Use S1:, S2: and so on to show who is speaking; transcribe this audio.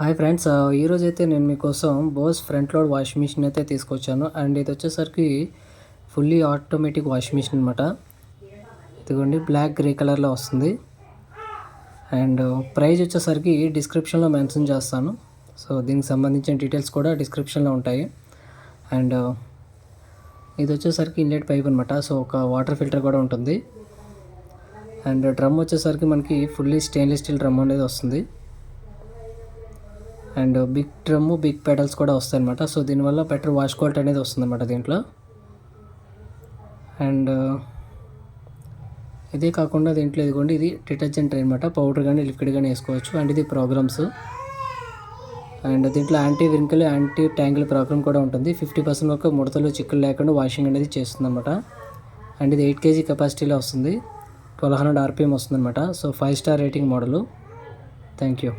S1: Hi friends, ఈరోజు అయితే నేను మీకోసం Bosch front load washing machine అయితే తీసుకొచ్చాను. అండ్ ఇది వచ్చేసరికి ఫుల్లీ ఆటోమేటిక్ వాషింగ్ మిషన్ అనమాట. ఇదిగోండి, బ్లాక్ గ్రే కలర్లో వస్తుంది. అండ్ ప్రైస్ వచ్చేసరికి డిస్క్రిప్షన్లో మెన్షన్ చేస్తాను. సో దీనికి సంబంధించిన డీటెయిల్స్ కూడా డిస్క్రిప్షన్లో ఉంటాయి. అండ్ ఇది వచ్చేసరికి ఇన్లెట్ పైప్ అనమాట. సో ఒక వాటర్ ఫిల్టర్ కూడా ఉంటుంది. అండ్ డ్రమ్ వచ్చేసరికి మనకి ఫుల్లీ స్టెయిన్లెస్ స్టీల్ డ్రమ్ అనేది వస్తుంది. And big drum, big pedals కూడా వస్తాయి అనమాట. సో దీనివల్ల బెటర్ వాష్ క్వాలిటీ అనేది వస్తుంది అనమాట దీంట్లో. అండ్ ఇదే కాకుండా దీంట్లో ఇదిగోండి, ఇది డిటర్జెంట్ అనమాట. పౌడర్ కానీ లిక్విడ్ కానీ వేసుకోవచ్చు. అండ్ ఇది ప్రోగ్రామ్స్. అండ్ దీంట్లో యాంటీ వింకిల్, యాంటీ ట్యాంగిల్ ప్రోగ్రామ్ కూడా ఉంటుంది. 50% వరకు ముడతలు, చిక్కులు లేకుండా వాషింగ్ అనేది చేస్తుంది అనమాట. అండ్ ఇది 8 kg కెపాసిటీలో వస్తుంది. 1200 RPM వస్తుంది అనమాట. So 5 star rating model. Thank you.